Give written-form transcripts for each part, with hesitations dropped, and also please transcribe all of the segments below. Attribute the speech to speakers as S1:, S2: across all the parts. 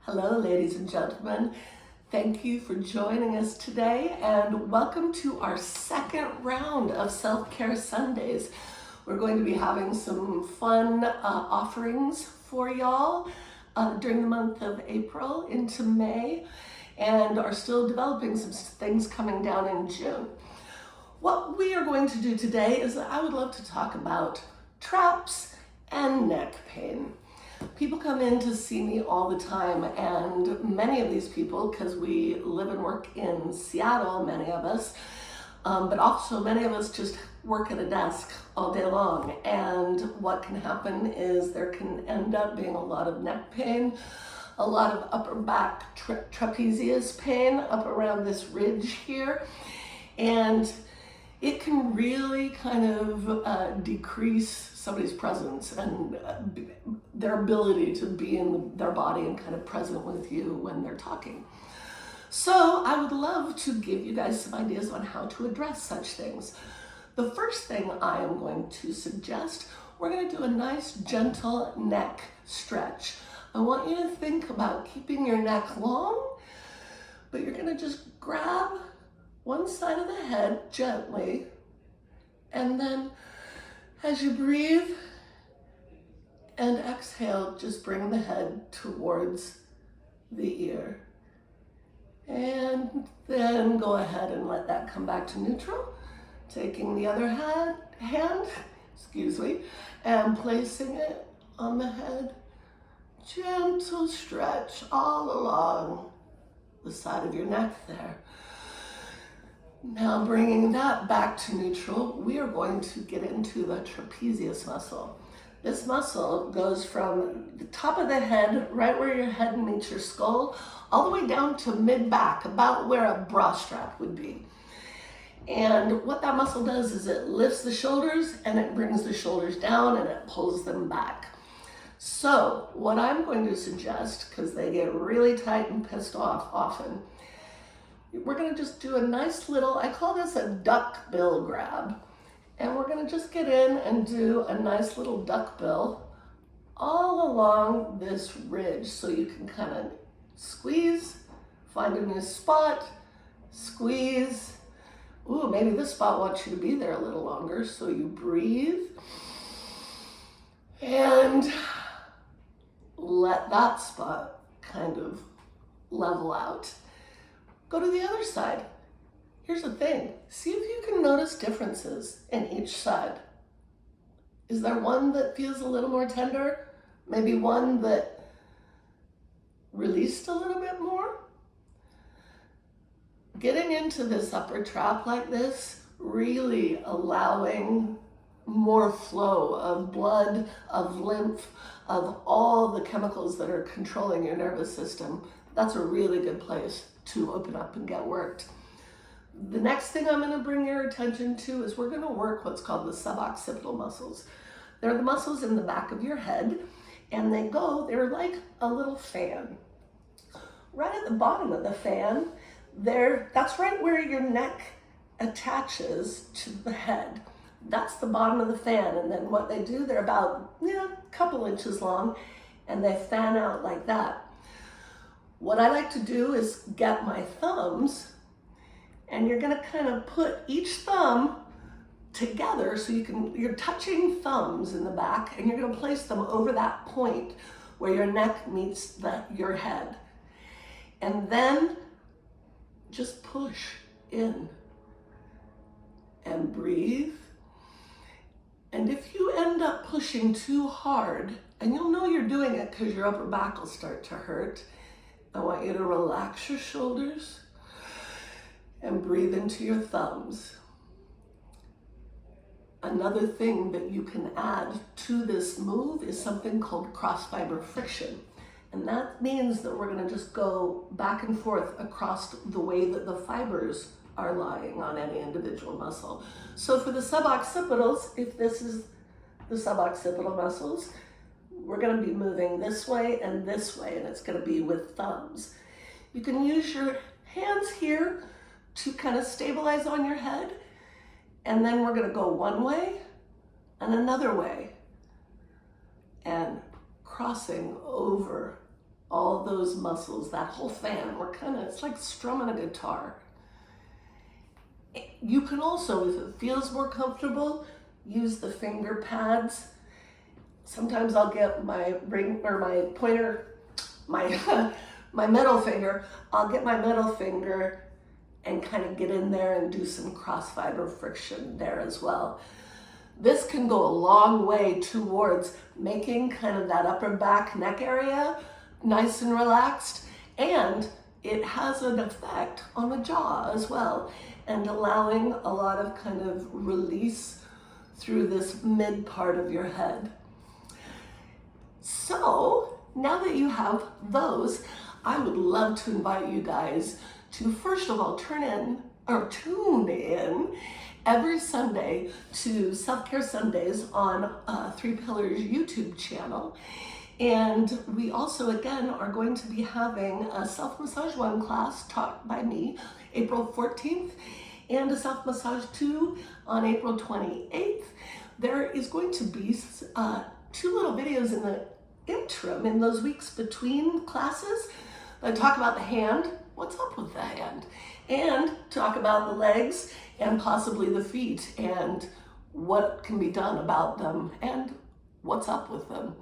S1: Hello, ladies and gentlemen. Thank you for joining us today and welcome to our second round of Self-Care Sundays. We're going to be having some fun offerings for y'all during the month of April into May and are still developing some things coming down in June. What we are going to do today is that I would love to talk about traps and neck pain. People come in to see me all the time, and many of these people, because we live and work in Seattle, many of us, but also many of us just work at a desk all day long. And what can happen is there can end up being a lot of neck pain, a lot of upper back trapezius pain up around this ridge here. And it can really kind of decrease somebody's presence and their ability to be in their body and kind of present with you when they're talking. So I would love to give you guys some ideas on how to address such things. The first thing I am going to suggest, we're going to do a nice gentle neck stretch. I want you to think about keeping your neck long, but you're going to just grab one side of the head gently, and then as you breathe and exhale, just bring the head towards the ear. And then go ahead and let that come back to neutral. Taking the other hand, and placing it on the head. Gentle stretch all along the side of your neck there. Now bringing that back to neutral, we are going to get into the trapezius muscle. This muscle goes from the top of the head, right where your head meets your skull, all the way down to mid-back, about where a bra strap would be. And what that muscle does is it lifts the shoulders and it brings the shoulders down and it pulls them back. So what I'm going to suggest, because they get really tight and pissed off often, we're going to just do a nice little, I call this a duck bill grab. And we're going to just get in and do a nice little duck bill all along this ridge. So you can kind of squeeze, find a new spot, squeeze. Ooh, maybe this spot wants you to be there a little longer. So you breathe and let that spot kind of level out. Go to the other side. Here's the thing. See if you can notice differences in each side. Is there one that feels a little more tender? Maybe one that released a little bit more? Getting into this upper trap like this, really allowing more flow of blood, of lymph, of all the chemicals that are controlling your nervous system, that's a really good place to open up and get worked. The next thing I'm going to bring your attention to is we're going to work what's called the suboccipital muscles. They're the muscles in the back of your head, and they're like a little fan. Right at the bottom of the fan, that's right where your neck attaches to the head. That's the bottom of the fan, and then what they do, they're about a couple inches long, and they fan out like that. What I like to do is get my thumbs, and you're going to kind of put each thumb together so you're touching thumbs in the back, and you're going to place them over that point where your neck meets your head. And then just push in and breathe. And if you end up pushing too hard, and you'll know you're doing it because your upper back will start to hurt, I want you to relax your shoulders and breathe into your thumbs. Another thing that you can add to this move is something called cross fiber friction. And that means that we're going to just go back and forth across the way that the fibers are lying on any individual muscle. So for the suboccipitals, if this is the suboccipital muscles, we're going to be moving this way, and it's going to be with thumbs. You can use your hands here to kind of stabilize on your head, and then we're going to go one way and another way, and crossing over all those muscles, that whole fan. It's like strumming a guitar. You can also, if it feels more comfortable, use the finger pads. Sometimes I'll get my ring or my pointer, my my middle finger. I'll get my middle finger and kind of get in there and do some cross fiber friction there as well. This can go a long way towards making kind of that upper back neck area nice and relaxed, and it has an effect on the jaw as well, and allowing a lot of kind of release through this mid part of your head. So now that you have those, I would love to invite you guys to, first of all, tune in every Sunday to Self-Care Sundays on Three Pillars YouTube channel. And we also, again, are going to be having a Self-Massage 1 class taught by me April 14th and a Self-Massage 2 on April 28th. There is going to be 2 little videos in the interim, in those weeks between classes, that talk about the hand, what's up with the hand, and talk about the legs and possibly the feet and what can be done about them and what's up with them.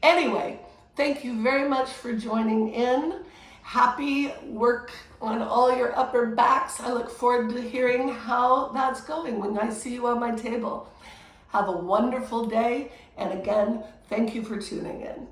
S1: Anyway, thank you very much for joining in. Happy work on all your upper backs. I look forward to hearing how that's going when I see you on my table. Have a wonderful day, and again, thank you for tuning in.